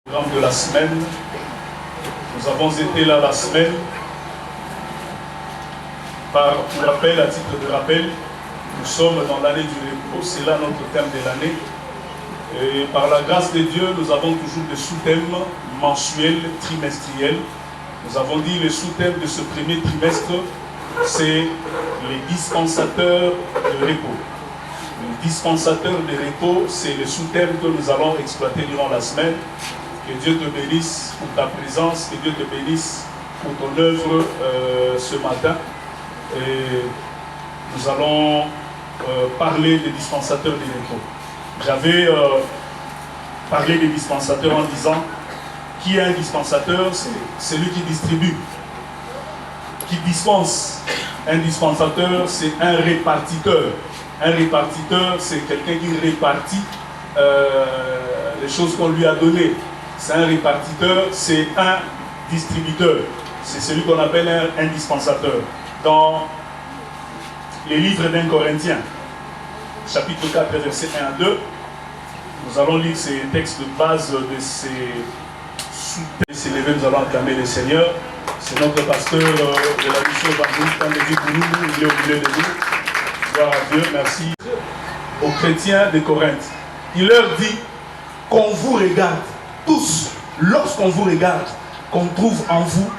De la semaine, nous avons été là la semaine. Par rappel, à titre de rappel, nous sommes dans l'année du repos, c'est là notre thème de l'année. Et par la grâce de Dieu, nous avons toujours des sous-thèmes mensuels, trimestriels. Nous avons dit le sous-thème de ce premier trimestre, c'est les dispensateurs de repos. Le dispensateur de repos, c'est le sous-thème que nous allons exploiter durant la semaine. Que Dieu te bénisse pour ta présence, que Dieu te bénisse pour ton œuvre ce matin. Et nous allons parler des dispensateurs de repos. J'avais parlé des dispensateurs en disant qui est un dispensateur, c'est celui qui distribue, qui dispense. Un dispensateur, c'est un répartiteur. Un répartiteur, c'est quelqu'un qui répartit les choses qu'on lui a données. C'est un répartiteur, c'est un distributeur. C'est celui qu'on appelle un dispensateur. Dans les livres d'un Corinthien, chapitre 4, versets 1 à 2, nous allons lire ces textes de base de ces s'élever, nous allons acclamer le Seigneur. C'est notre pasteur de la mission évangélique, quand il dit pour nous, il est au milieu de nous. Gloire à Dieu, merci. Aux chrétiens de Corinthe, il leur dit qu'on vous regarde. Tous, lorsqu'on vous regarde, qu'on trouve en vous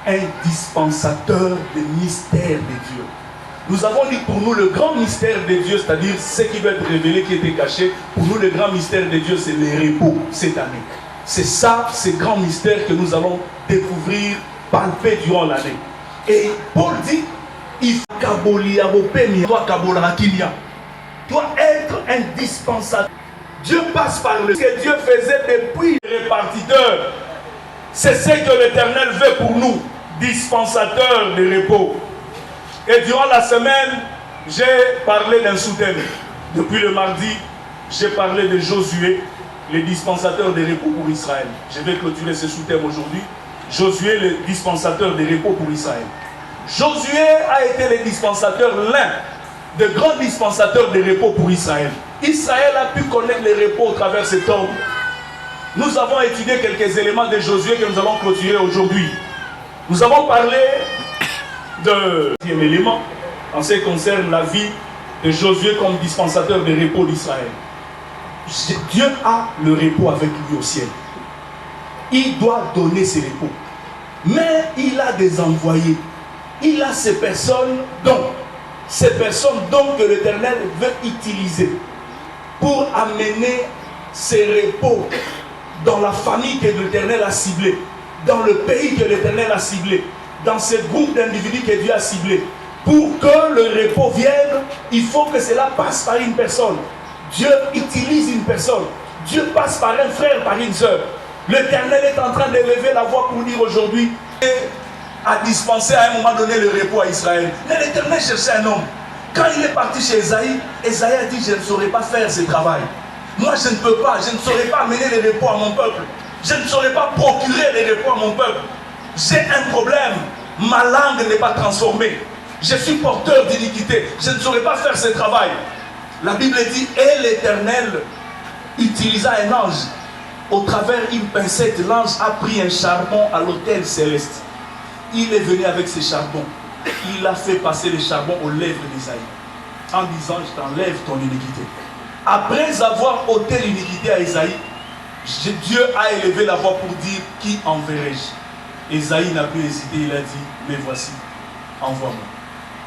un dispensateur des mystères de Dieu. Nous avons dit pour nous le grand mystère de Dieu, c'est-à-dire ce qui doit être révélé, qui était caché. Pour nous, le grand mystère de Dieu, c'est le repos cette année. C'est ça, ces grands mystères que nous allons découvrir, palper durant l'année. Et Paul dit, il doit être un dispensateur. Dieu passe par ce que Dieu faisait depuis le répartiteur. C'est ce que l'Éternel veut pour nous, dispensateur de repos. Et durant la semaine, j'ai parlé d'un sous-thème. Depuis le mardi, j'ai parlé de Josué, le dispensateur de repos pour Israël. Je vais clôturer ce sous-thème aujourd'hui. Josué, le dispensateur de repos pour Israël. Josué a été le dispensateur, l'un des grands dispensateurs de repos pour Israël. Israël a pu connaître le repos au travers de cet homme. Nous avons étudié quelques éléments de Josué que nous allons clôturer aujourd'hui. Nous avons parlé de deuxième élément en ce qui concerne la vie de Josué comme dispensateur de repos d'Israël. Dieu a le repos avec lui au ciel. Il doit donner ses repos. Mais il a des envoyés. Il a ces personnes dont que l'Éternel veut utiliser pour amener ses repos dans la famille que l'Éternel a ciblée, dans le pays que l'Éternel a ciblé, dans ce groupe d'individus que Dieu a ciblé. Pour que le repos vienne, il faut que cela passe par une personne. Dieu utilise une personne. Dieu passe par un frère, par une soeur. L'Éternel est en train d'élever la voix pour dire aujourd'hui a dispensé à un moment donné le repos à Israël. Mais l'Éternel cherchait un homme. Quand il est parti chez Esaïe, Esaïe a dit, je ne saurais pas faire ce travail. Moi, je ne peux pas, je ne saurais pas amener les repos à mon peuple. Je ne saurais pas procurer les repos à mon peuple. J'ai un problème. Ma langue n'est pas transformée. Je suis porteur d'iniquité. Je ne saurais pas faire ce travail. La Bible dit, et l'Éternel utilisa un ange. Au travers d'une pincette, l'ange a pris un charbon à l'autel céleste. Il est venu avec ses charbons. Il a fait passer les charbons aux lèvres d'Isaïe. En disant, je t'enlève ton iniquité. Après avoir ôté l'iniquité à Esaïe, Dieu a élevé la voix pour dire, qui enverrai-je? Esaïe n'a plus hésité, il a dit, mais voici, envoie-moi.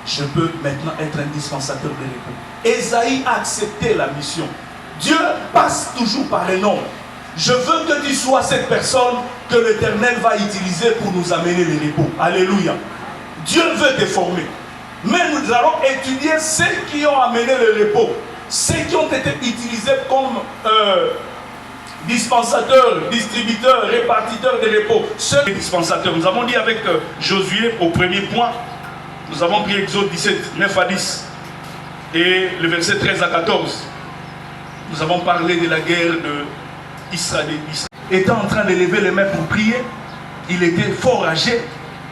Je peux maintenant être un dispensateur de repos. Esaïe a accepté la mission. Dieu passe toujours par un homme. Je veux que tu sois cette personne que l'Éternel va utiliser pour nous amener le repos. Alléluia. Dieu veut te former. Mais nous allons étudier ceux qui ont amené le repos. Ceux qui ont été utilisés comme dispensateurs, distributeurs, répartiteurs de repos. Ceux dispensateurs. Nous avons dit avec Josué au premier point. Nous avons pris Exode 17, 9 à 10. Et le verset 13 à 14. Nous avons parlé de la guerre d'Israël. Étant en train de lever les mains pour prier, il était fort âgé.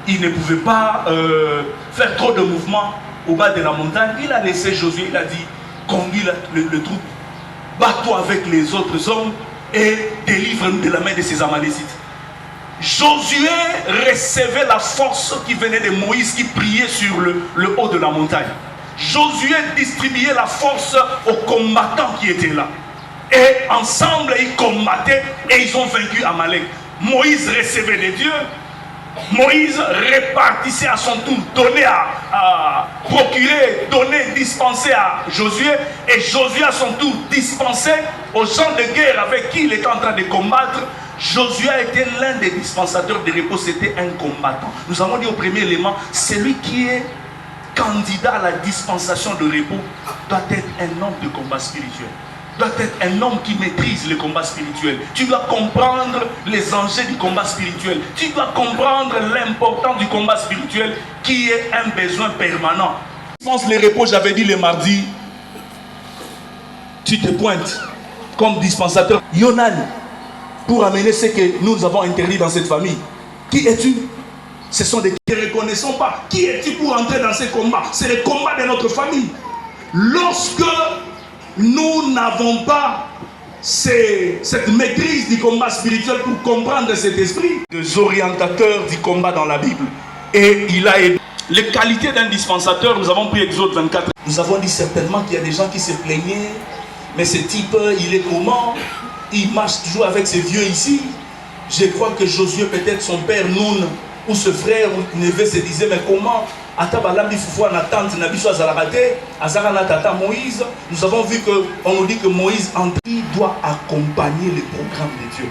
Il ne pouvait pas faire trop de mouvements au bas de la montagne. Il a laissé Josué, il a dit, conduis le troupe, bats-toi avec les autres hommes et délivre-nous de la main de ces Amalécites. Josué recevait la force qui venait de Moïse qui priait sur le haut de la montagne. Josué distribuait la force aux combattants qui étaient là. Et ensemble, ils combattaient et ils ont vaincu Amalek. Moïse recevait des dieux. Moïse répartissait à son tour, donnait à procurer, donnait, dispensait à Josué. Et Josué à son tour dispensait aux gens de guerre avec qui il était en train de combattre. Josué a été l'un des dispensateurs de repos, c'était un combattant. Nous avons dit au premier élément, celui qui est candidat à la dispensation de repos doit être un homme de combat spirituel. Doit être un homme qui maîtrise le combat spirituel. Tu dois comprendre les enjeux du combat spirituel. Tu dois comprendre l'importance du combat spirituel qui est un besoin permanent. Je pense les repos, j'avais dit le mardi, tu te pointes comme dispensateur. Yonan, pour amener ce que nous avons interdit dans cette famille. Qui es-tu? Ce sont des qui ne reconnaissons pas. Qui es-tu pour entrer dans ces combats? C'est le combat de notre famille. Lorsque nous n'avons pas cette maîtrise du combat spirituel pour comprendre cet esprit, des orientateurs du combat dans la Bible. Et il a aidé. Les qualités d'un dispensateur, nous avons pris Exode 24. Nous avons dit certainement qu'il y a des gens qui se plaignaient. Mais ce type, il est comment? Il marche toujours avec ses vieux ici. Je crois que Josué, peut-être son père Noun, ou ce frère ou neveu se disait, mais comment Moïse, nous avons vu qu'on nous dit que Moïse, il doit accompagner le programme de Dieu.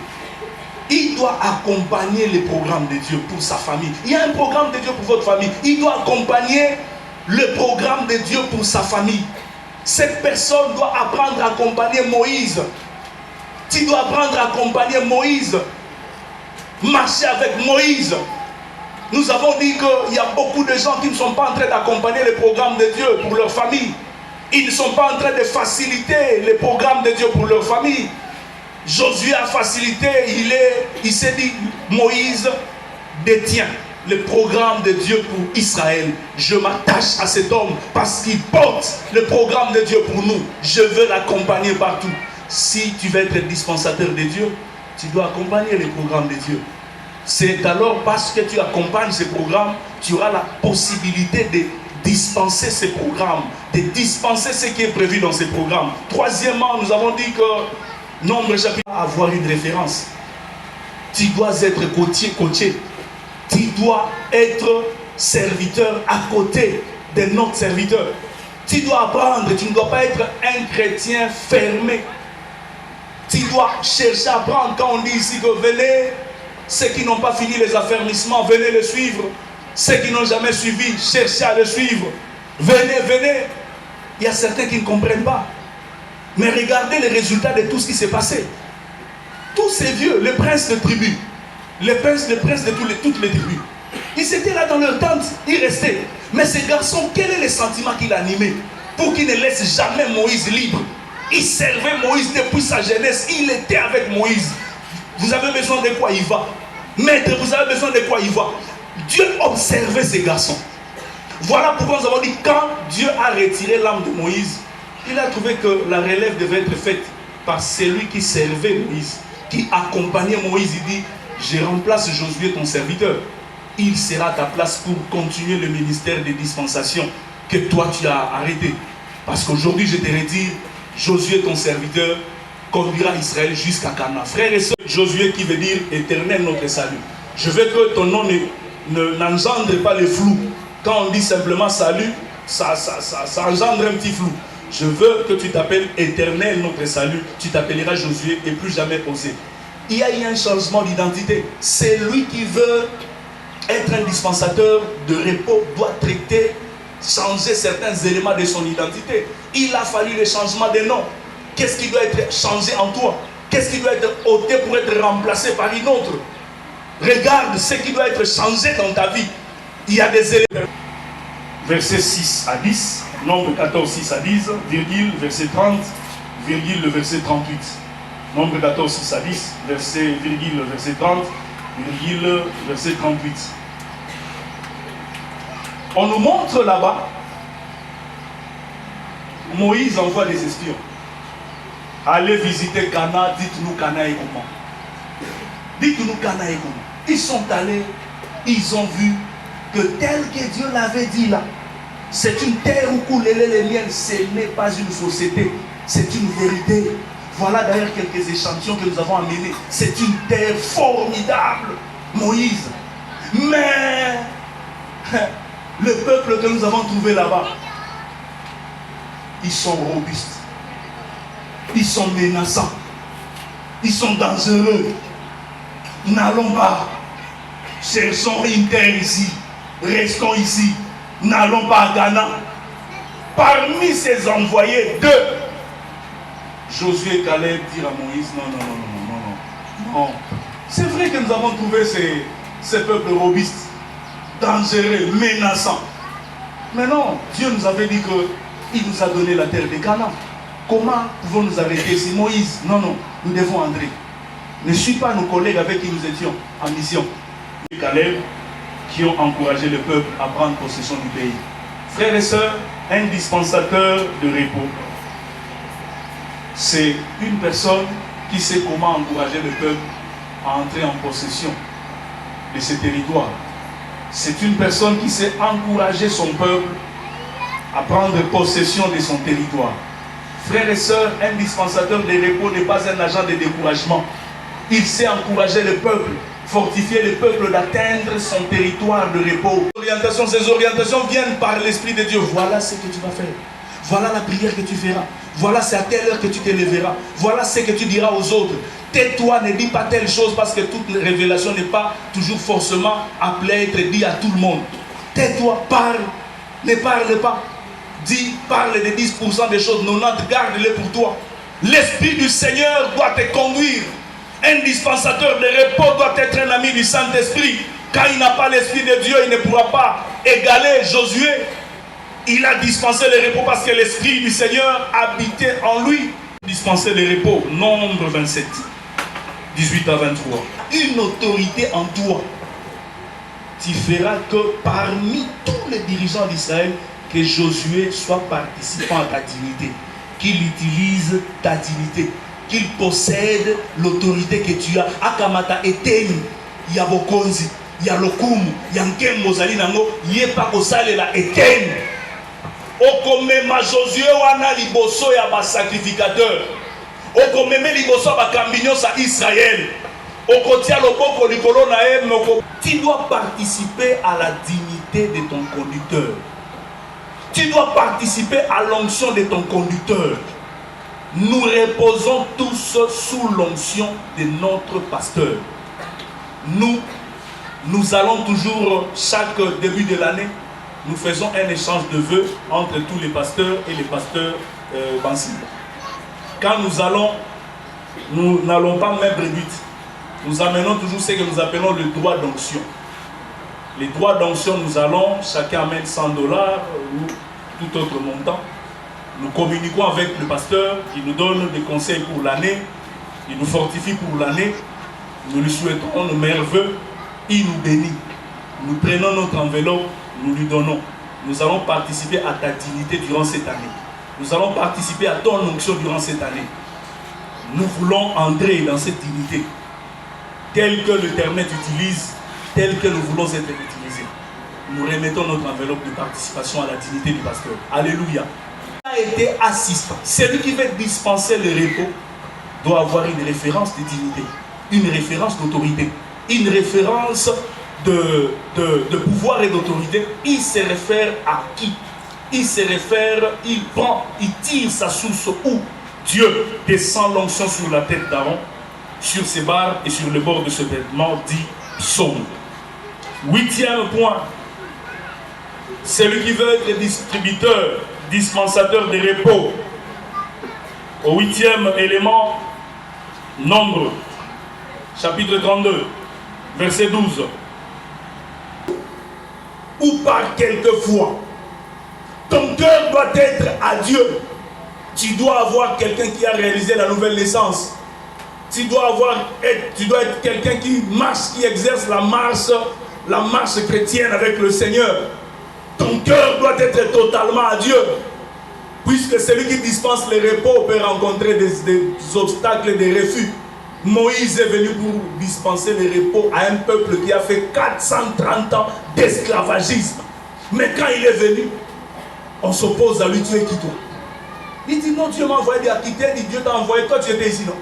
Il doit accompagner le programme de Dieu pour sa famille. Il y a un programme de Dieu pour votre famille. Il doit accompagner le programme de Dieu pour sa famille. Cette personne doit apprendre à accompagner Moïse. Tu dois apprendre à accompagner Moïse. Marcher avec Moïse. Nous avons dit qu'il y a beaucoup de gens qui ne sont pas en train d'accompagner le programme de Dieu pour leur famille. Ils ne sont pas en train de faciliter le programme de Dieu pour leur famille. Josué a facilité, il s'est dit, Moïse détient le programme de Dieu pour Israël. Je m'attache à cet homme parce qu'il porte le programme de Dieu pour nous. Je veux l'accompagner partout. Si tu veux être dispensateur de Dieu, tu dois accompagner le programme de Dieu. C'est alors parce que tu accompagnes ce programme, tu auras la possibilité de dispenser ces programmes, de dispenser ce qui est prévu dans ces programmes. Troisièmement, nous avons dit que Nombre chapitre avoir une référence. Tu dois être coaché. Tu dois être serviteur à côté de notre serviteur. Tu dois apprendre, tu ne dois pas être un chrétien fermé. Tu dois chercher à apprendre. Quand on dit ici que venez, ceux qui n'ont pas fini les affermissements, venez le suivre. Ceux qui n'ont jamais suivi, cherchez à le suivre. Venez. Il y a certains qui ne comprennent pas. Mais regardez les résultats de tout ce qui s'est passé. Tous ces vieux, les princes de tribus, les princes de toutes les tribus, ils étaient là dans leur tente, ils restaient. Mais ces garçons, quel est le sentiment qu'il a animé pour qu'ils ne laissent jamais Moïse libre? Il servait Moïse depuis sa jeunesse, il était avec Moïse. Vous avez besoin de quoi il va? Maître, vous avez besoin de quoi il va? Dieu observait ces garçons. Voilà pourquoi nous avons dit, quand Dieu a retiré l'âme de Moïse, il a trouvé que la relève devait être faite par celui qui servait Moïse, qui accompagnait Moïse. Il dit, je remplace Josué ton serviteur. Il sera à ta place pour continuer le ministère des dispensations que toi tu as arrêté. Parce qu'aujourd'hui je te redis, Josué ton serviteur conduira Israël jusqu'à Canaan. Frères et sœurs, Josué qui veut dire éternel notre salut. Je veux que ton nom n'engendre pas le flou. Quand on dit simplement salut, ça engendre un petit flou. Je veux que tu t'appelles éternel notre salut. Tu t'appelleras Josué et plus jamais Osée. Il y a eu un changement d'identité. C'est lui qui veut être un dispensateur de repos, doit traiter, changer certains éléments de son identité. Il a fallu le changement de nom. Qu'est-ce qui doit être changé en toi? Qu'est-ce qui doit être ôté pour être remplacé par une autre? Regarde ce qui doit être changé dans ta vie. Il y a des éléments. Verset 6 à 10, Nombre 14, 6 à 10, virgule, verset 30, virgule, le verset 38. Nombre 14, 6 à 10, virgule, verset 30, virgule, verset 38. On nous montre là-bas, Moïse envoie des espions. Allez visiter Cana, dites-nous Cana est comment. Dites-nous Cana est comment. Ils sont allés, ils ont vu que tel que Dieu l'avait dit là, c'est une terre où coulent les miels, ce n'est pas une société, c'est une vérité. Voilà d'ailleurs quelques échantillons que nous avons amenés. C'est une terre formidable, Moïse. Mais le peuple que nous avons trouvé là-bas, ils sont robustes, ils sont menaçants, ils sont dangereux. N'allons pas, cherchons une terre ici, restons ici, n'allons pas à Ghana. Parmi ces envoyés, deux, Josué et Caleb dirent à Moïse, non. C'est vrai que nous avons trouvé ces peuples robustes, dangereux, menaçants. Mais non, Dieu nous avait dit qu'il nous a donné la terre de Canaan. Comment pouvons nous arrêter ici? Moïse, non, nous devons entrer. Ne suis pas nos collègues avec qui nous étions en mission. Et Caleb qui ont encouragé le peuple à prendre possession du pays. Frères et sœurs, un dispensateur de repos, c'est une personne qui sait comment encourager le peuple à entrer en possession de ce territoire. C'est une personne qui sait encourager son peuple à prendre possession de son territoire. Frères et sœurs, un dispensateur de repos n'est pas un agent de découragement. Il sait encourager le peuple, fortifier le peuple d'atteindre son territoire de repos. Ces orientations viennent par l'Esprit de Dieu. Voilà ce que tu vas faire. Voilà la prière que tu feras. Voilà c'est à telle heure que tu te lèveras. Voilà ce que tu diras aux autres. Tais-toi, ne dis pas telle chose parce que toute révélation n'est pas toujours forcément appelée à être dit à tout le monde. Tais-toi, parle, ne parle pas. Dis, parle de 10% des choses, 90, garde-les pour toi. L'Esprit du Seigneur doit te conduire. Un dispensateur de repos doit être un ami du Saint-Esprit. Quand il n'a pas l'Esprit de Dieu, il ne pourra pas égaler Josué. Il a dispensé le repos parce que l'Esprit du Seigneur habitait en lui. Dispenser le repos, Nombre 27, 18 à 23. Une autorité en toi. Tu feras que parmi tous les dirigeants d'Israël, que Josué soit participant à ta dignité. Qu'il utilise ta dignité. Qu'il possède l'autorité que tu as. Akamata eteni, yabokonzi, yalokumu, yankembo zali nango, yepa kosale la eteni. Okomema Josué wana liboso ya ba sacrificateur. Okomeme liboso ba kambinyo sa Israël. Okotia loboko likolo na ye moko. Tu dois participer à la dignité de ton conducteur. Tu dois participer à l'onction de ton conducteur. Nous reposons tous sous l'onction de notre pasteur. Nous allons toujours, chaque début de l'année, nous faisons un échange de vœux entre tous les pasteurs et les pasteurs Bansi. Quand nous n'allons pas même réduite. Nous amenons toujours ce que nous appelons le droit d'onction. Les droits d'onction, nous allons, chacun amène $100 ou tout autre montant. Nous communiquons avec le pasteur qui nous donne des conseils pour l'année, il nous fortifie pour l'année, nous lui souhaitons nos meilleurs vœux, il nous bénit. Nous prenons notre enveloppe, nous lui donnons. Nous allons participer à ta dignité durant cette année. Nous allons participer à ton onction durant cette année. Nous voulons entrer dans cette dignité, telle que l'Éternel utilise, telle que nous voulons être utilisés. Nous remettons notre enveloppe de participation à la dignité du pasteur. Alléluia. A été assistant. Celui qui veut dispenser le repos doit avoir une référence de dignité, une référence d'autorité, une référence de pouvoir et d'autorité. Il se réfère à qui? Il se réfère, il prend, il tire sa source où Dieu descend l'onction sur la tête d'Aaron, sur ses barres et sur le bord de ce vêtement, dit psaume. 8e point. Celui qui veut être distributeur, dispensateur de repos. Au 8e élément, Nombre, chapitre 32, verset 12. Ou par quelquefois, ton cœur doit être à Dieu. Tu dois avoir quelqu'un qui a réalisé la nouvelle naissance. Tu dois être quelqu'un qui marche, qui exerce la marche chrétienne avec le Seigneur. Ton cœur doit être totalement à Dieu. Puisque celui qui dispense le repos peut rencontrer des obstacles, des refus. Moïse est venu pour dispenser le repos à un peuple qui a fait 430 ans d'esclavagisme. Mais quand il est venu, on s'oppose à lui. Tu es qui toi? Il dit non, Dieu m'a envoyé à quitter. Il dit Dieu t'a envoyé. Toi tu étais ici, non?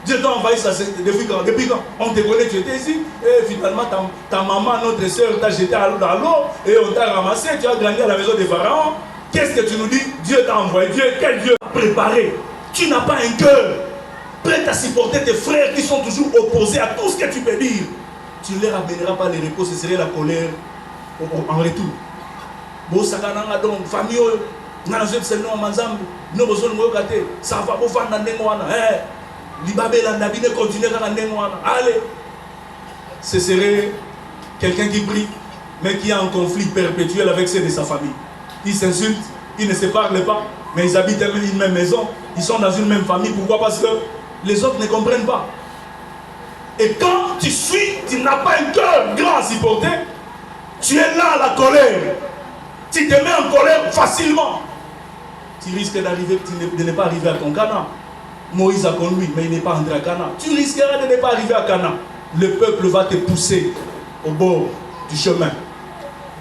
Dieu t'a envoyé ça depuis quand? Depuis quand? On te connaît, tu étais ici. Et finalement, ta maman, notre soeur, t'a jeté dans l'eau et on t'a ramassé. Tu as grandi à la maison des pharaons. Qu'est-ce que tu nous dis? Dieu t'a envoyé. Dieu, quel Dieu t'a préparé? Tu n'as pas un cœur prêt à supporter tes frères qui sont toujours opposés à tout ce que tu peux dire. Tu ne leur amèneras pas les repos, ce serait la colère en retour. Bon, ça va donc famille, ça va, allez, ce serait quelqu'un qui prie, mais qui a un conflit perpétuel avec ceux de sa famille. Ils s'insultent, ils ne se parlent pas, mais ils habitent dans une même maison, ils sont dans une même famille. Pourquoi? Parce que les autres ne comprennent pas. Et quand tu suis, tu n'as pas un cœur grand à supporter, tu es là à la colère. Tu te mets en colère facilement. Tu risques d'arriver, de ne pas arriver à ton Canaan. Moïse a conduit, mais il n'est pas entré à Canaan. Tu risqueras de ne pas arriver à Canaan. Le peuple va te pousser au bord du chemin.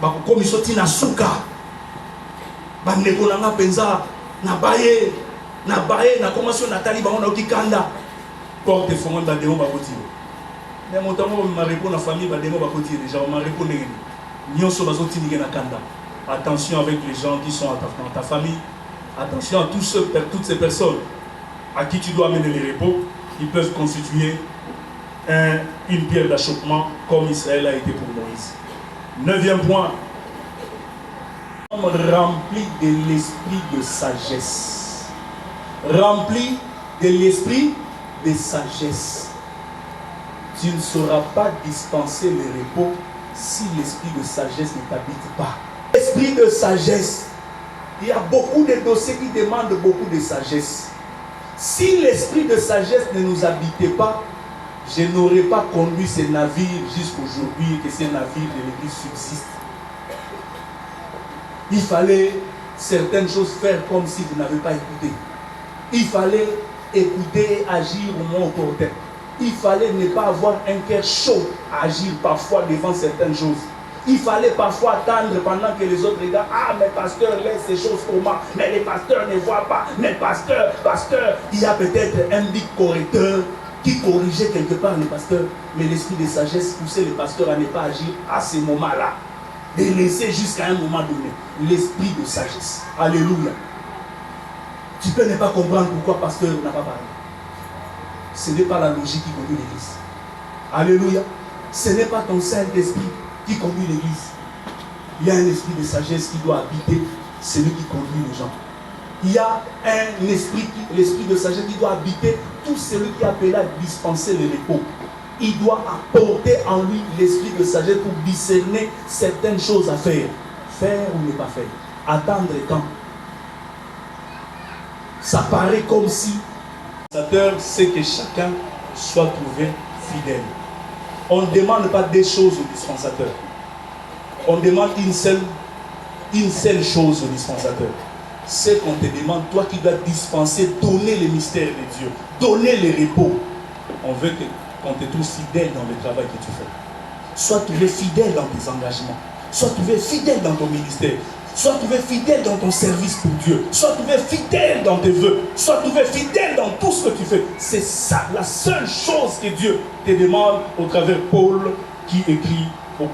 Comme ils sont in Asuka. Bandekonanga penza, na baye, na commencé na tali ba on a kikanda. Porte fongon ba demo ba koti. Mais mon temps ma répondre la famille ba demo ba koti déjà on m'a répondre ngeni. Nyonso bazoti nige na kanda. Attention avec les gens qui sont dans ta famille. Attention à toutes ces personnes à qui tu dois amener les repos. Ils peuvent constituer une pierre d'achoppement comme Israël a été pour Moïse. 9e point. Rempli de l'esprit de sagesse. Rempli de l'esprit de sagesse. Tu ne sauras pas dispenser le repos si l'esprit de sagesse ne t'habite pas. Esprit de sagesse. Il y a beaucoup de dossiers qui demandent beaucoup de sagesse. Si l'esprit de sagesse ne nous habitait pas, je n'aurais pas conduit ce navire jusqu'aujourd'hui et que ces navires de l'église subsistent. Il fallait certaines choses faire comme si vous n'avez pas écouté. Il fallait écouter et agir au moins opportun. Il fallait ne pas avoir un cœur chaud à agir parfois devant certaines choses. Il fallait parfois attendre pendant que les autres regardent. Ah, mais pasteur laisse ces choses pour moi. Mais les pasteurs ne voient pas. Mais pasteur, il y a peut-être un big correcteur qui corrigeait quelque part les pasteurs. Mais l'esprit de sagesse poussait les pasteurs à ne pas agir à ce moment-là. De laisser jusqu'à un moment donné. L'esprit de sagesse. Alléluia. Tu peux ne pas comprendre pourquoi pasteur n'a pas parlé. Ce n'est pas la logique qui conduit l'église. Alléluia. Ce n'est pas ton Saint-Esprit qui conduit l'église. Il y a un esprit de sagesse qui doit habiter celui qui conduit les gens. Il y a un esprit, l'esprit de sagesse qui doit habiter tout celui qui est appelé à dispenser le repos. Il doit apporter en lui l'esprit de sagesse pour discerner certaines choses à faire. Faire ou ne pas faire. Attendre quand. Ça paraît comme si le dispensateur c'est que chacun soit trouvé fidèle. On ne demande pas des choses au dispensateur. On demande une seule chose au dispensateur. C'est qu'on te demande, toi qui dois dispenser, donner le mystère de Dieu, donner le repos. On veut qu'on te trouve fidèle dans le travail que tu fais. Sois trouvé fidèle dans tes engagements. Sois trouvé fidèle dans ton ministère. Sois trouvé fidèle dans ton service pour Dieu. Sois trouvé fidèle dans tes vœux. Sois trouvé fidèle dans tout ce que tu fais. C'est ça, la seule chose que Dieu te demande au travers Paul qui écrit au